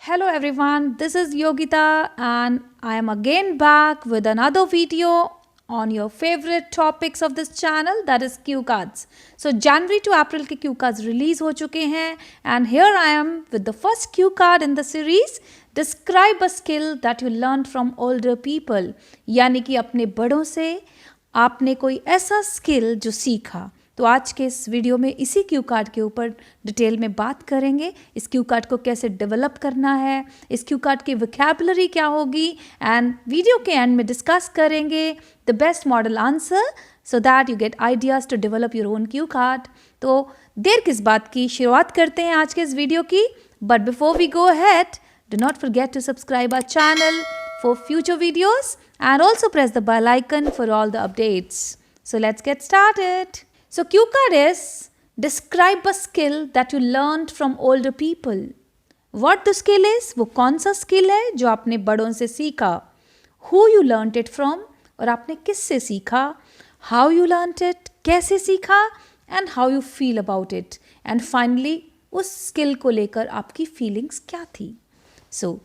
Hello everyone, this is Yogita and I am again back with another video on your favorite topics of this channel, that is cue cards. So January to April के cue cards release हो चुके हैं and here I am with the first cue card in the series. Describe a skill that you learned from older people. यानी कि अपने बड़ों से आपने कोई ऐसा स्किल जो सीखा। तो आज के इस वीडियो में इसी क्यू कार्ड के ऊपर डिटेल में बात करेंगे। इस क्यू कार्ड को कैसे डेवलप करना है, इस क्यू कार्ड की वोकैबुलरी क्या होगी एंड वीडियो के एंड में डिस्कस करेंगे the best model answer so that you get ideas to develop your own cue card. तो देर किस बात की, शुरुआत करते हैं आज के इस वीडियो की। But before we go ahead, do not forget to subscribe our channel for future videos and also press the bell icon for all the updates. So let's get started. So cue card is describe a skill that you learned from older people. What the skill is? वो कौन सा skill है जो आपने बड़ों से सीखा? Who you learned it from? और आपने किससे सीखा? How you learned it? कैसे सीखा? And how you feel about it? And finally उस skill को लेकर आपकी feelings क्या थी? So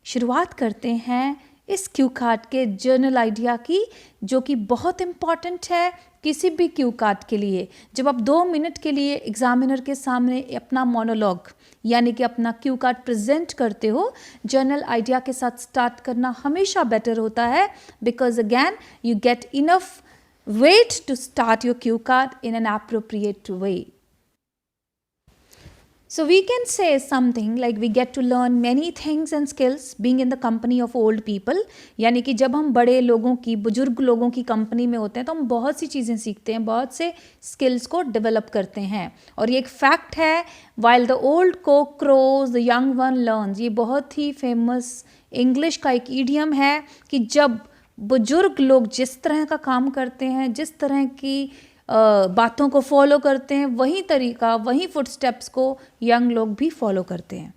शुरुआत करते हैं इस क्यू कार्ड के जर्नल आइडिया की, जो कि बहुत इम्पॉर्टेंट है किसी भी क्यू कार्ड के लिए। जब आप 2 मिनट के लिए एग्जामिनर के सामने अपना मोनोलॉग यानी कि अपना क्यू कार्ड प्रेजेंट करते हो, जर्नल आइडिया के साथ स्टार्ट करना हमेशा बेटर होता है, because again you get enough wait to start your cue card in an appropriate way. So we can say something like we get to learn many things and skills being in the company of old people. यानी कि जब हम बड़े लोगों की, बुजुर्ग लोगों की कंपनी में होते हैं तो हम बहुत सी चीज़ें सीखते हैं, बहुत से स्किल्स को डेवलप करते हैं. और ये एक फैक्ट है, while the old cock crows the young one learns. ये बहुत ही फेमस इंग्लिश का एक ईडियम है कि जब बुजुर्ग लोग जिस तरह का काम करते हैं, जिस तरह की बातों को फॉलो करते हैं, वही तरीका, वही फुटस्टेप्स को यंग लोग भी फॉलो करते हैं.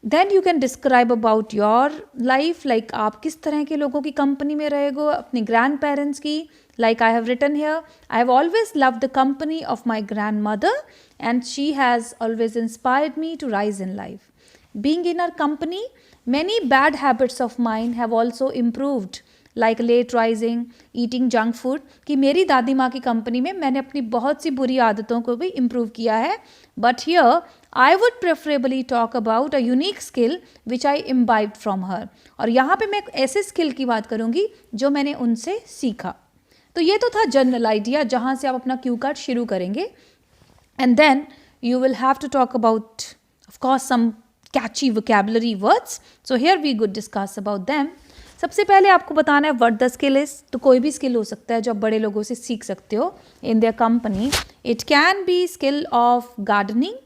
Then you can describe about your life, like आप किस तरह के लोगों की कंपनी में रहेगो, अपने ग्रैंड पेरेंट्स की. Like I have written here, I have always love the company of my grand mother and she has always inspired me to rise in life. Being in our company, many bad habits of mine have also improved, like late rising, eating junk food. कि मेरी दादी माँ की company में मैंने अपनी बहुत सी बुरी आदतों को भी इम्प्रूव किया है. But here I would preferably talk about a unique skill which I imbibed from her. और यहाँ पे मैं एक ऐसे स्किल की बात करूँगी जो मैंने उनसे सीखा. तो ये तो था जनरल आइडिया जहाँ से आप अपना क्यू कार्ड शुरू करेंगे. And then you will have to talk about, of course, some catchy vocabulary words. So here we could discuss about them. सबसे पहले आपको बताना है what the skill is. तो कोई भी स्किल हो सकता है जो आप बड़े लोगों से सीख सकते हो in their company. It can be skill of gardening.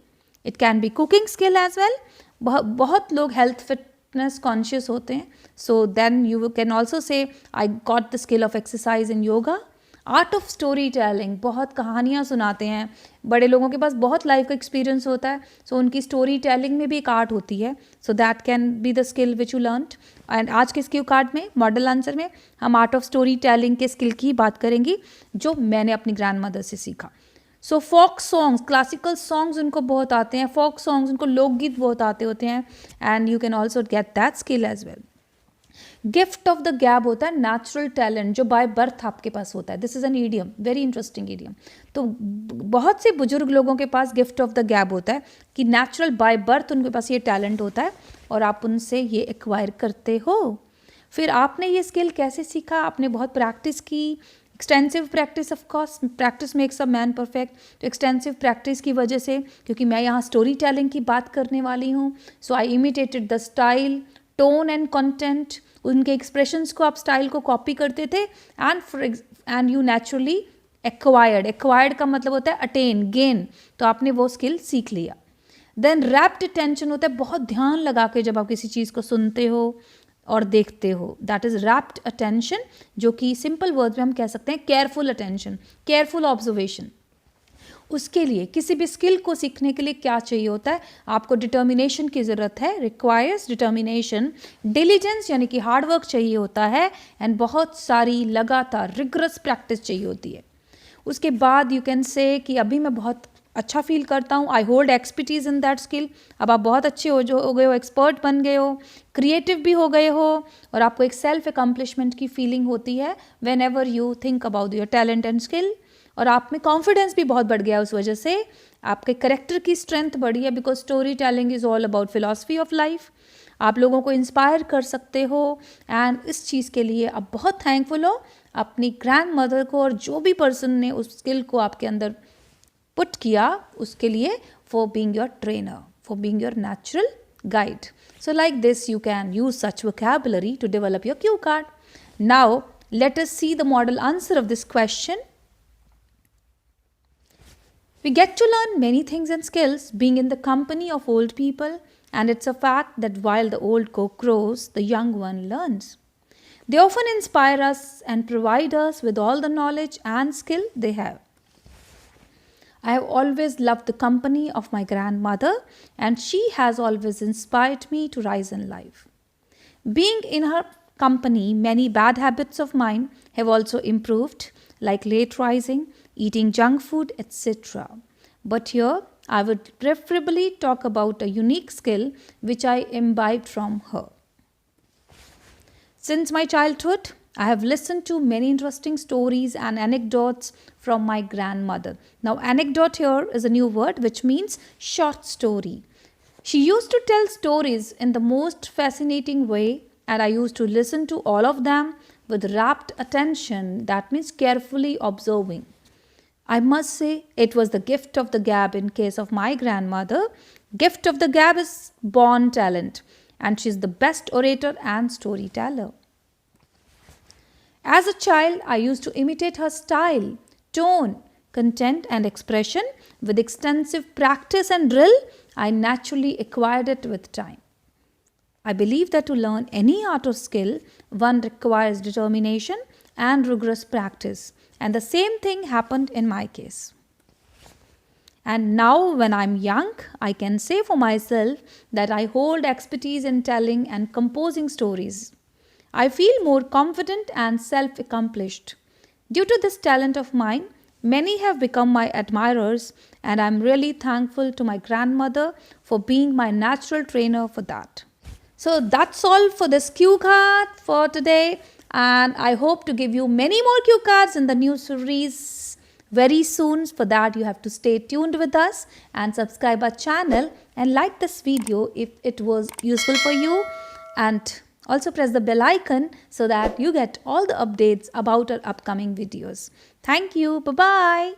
It can be cooking skill as well. बहुत लोग health fitness conscious होते हैं. So then you can also say I got the skill of exercise in yoga. Art of story telling, बहुत कहानियाँ सुनाते हैं, बड़े लोगों के पास बहुत लाइफ का एक्सपीरियंस होता है, सो उनकी स्टोरी टेलिंग में भी एक आर्ट होती है. So that can be the skill which you learned. And आज के क्यू कार्ड में, मॉडल आंसर में, हम आर्ट ऑफ स्टोरी टेलिंग के स्किल की बात करेंगी जो मैंने अपनी ग्रैंड मदर से सीखा. सो फोक सॉन्ग्स, क्लासिकल सॉन्ग्स उनको बहुत आते हैं, फोक सॉन्ग्स उनको लोकगीत बहुत आते होते हैं, and you can also get that skill as well. Gift of the gab होता है नेचुरल टैलेंट जो बाय बर्थ आपके पास होता है. This is an idiom, very interesting idiom. तो बहुत से बुजुर्ग लोगों के पास गिफ्ट ऑफ द गैब होता है कि नेचुरल बाय बर्थ उनके पास ये टैलेंट होता है और आप उनसे ये एक्वायर करते हो. फिर आपने ये स्किल कैसे सीखा? आपने बहुत प्रैक्टिस की, extensive practice. Of course practice makes a man perfect. तो एक्सटेंसिव प्रैक्टिस की वजह से, क्योंकि मैं यहाँ स्टोरी टेलिंग की बात करने वाली हूँ, so I imitated the style, tone and content. उनके एक्सप्रेशंस को, आप स्टाइल को कॉपी करते थे एंड यू नेचुरली एक्वायर्ड का मतलब होता है अटेन, गेन. तो आपने वो स्किल सीख लिया. देन रैप्ट अटेंशन होता है, बहुत ध्यान लगा के जब आप किसी चीज़ को सुनते हो और देखते हो, दैट इज़ रैप्ट अटेंशन, जो कि सिंपल वर्ड में हम कह सकते हैं केयरफुल अटेंशन, केयरफुल ऑब्जर्वेशन. उसके लिए किसी भी स्किल को सीखने के लिए क्या चाहिए होता है? आपको डिटर्मिनेशन की ज़रूरत है, रिक्वायर्स डिटर्मिनेशन. डिलीजेंस यानी कि हार्ड वर्क चाहिए होता है, एंड बहुत सारी लगातार रिगरस प्रैक्टिस चाहिए होती है. उसके बाद यू कैन से कि अभी मैं बहुत अच्छा फील करता हूँ, I hold expertise in that skill. अब आप बहुत अच्छे हो गए हो, एक्सपर्ट बन गए हो, क्रिएटिव भी हो गए हो, और आपको एक सेल्फ अकम्पलिशमेंट की फीलिंग होती है when ever you think about your talent and skill. और आप में कॉन्फिडेंस भी बहुत बढ़ गया उस वजह से, आपके करेक्टर की स्ट्रेंथ बढ़ी है, because story telling is all about philosophy of life. आप लोगों को इंस्पायर कर सकते हो, एंड इस चीज़ के लिए आप बहुत थैंकफुल हो अपनी ग्रैंड मदर को, और जो भी पर्सन ने उस स्किल को आपके अंदर पुट किया उसके लिए, for being your trainer, for being your natural guide. So like this you can use such vocabulary to develop your cue card. Now let us see the model answer of this question. We get to learn many things and skills being in the company of old people, and it's a fact that while the old cock crows, the young one learns. They often inspire us and provide us with all the knowledge and skill they have. I have always loved the company of my grandmother, and she has always inspired me to rise in life. Being in her company, many bad habits of mine have also improved, like late rising, eating junk food, etc. But here, I would preferably talk about a unique skill which I imbibed from her. Since my childhood, I have listened to many interesting stories and anecdotes from my grandmother. Now, anecdote here is a new word which means short story. She used to tell stories in the most fascinating way, and I used to listen to all of them with rapt attention, that means carefully observing. I must say it was the gift of the gab in case of my grandmother. Gift of the gab is born talent, and she is the best orator and storyteller. As a child, I used to imitate her style, tone, content, and expression. With extensive practice and drill, I naturally acquired it with time. I believe that to learn any art or skill, one requires determination and rigorous practice, and the same thing happened in my case. And now, when I'm young, I can say for myself that I hold expertise in telling and composing stories. I feel more confident and self accomplished. Due to this talent of mine, many have become my admirers, and I'm really thankful to my grandmother for being my natural trainer for that. So that's all for this cue card for today, and I hope to give you many more cue cards in the new series very soon. For that, you have to stay tuned with us and subscribe our channel and like this video if it was useful for you, and also press the bell icon so that you get all the updates about our upcoming videos. Thank you. Bye-bye.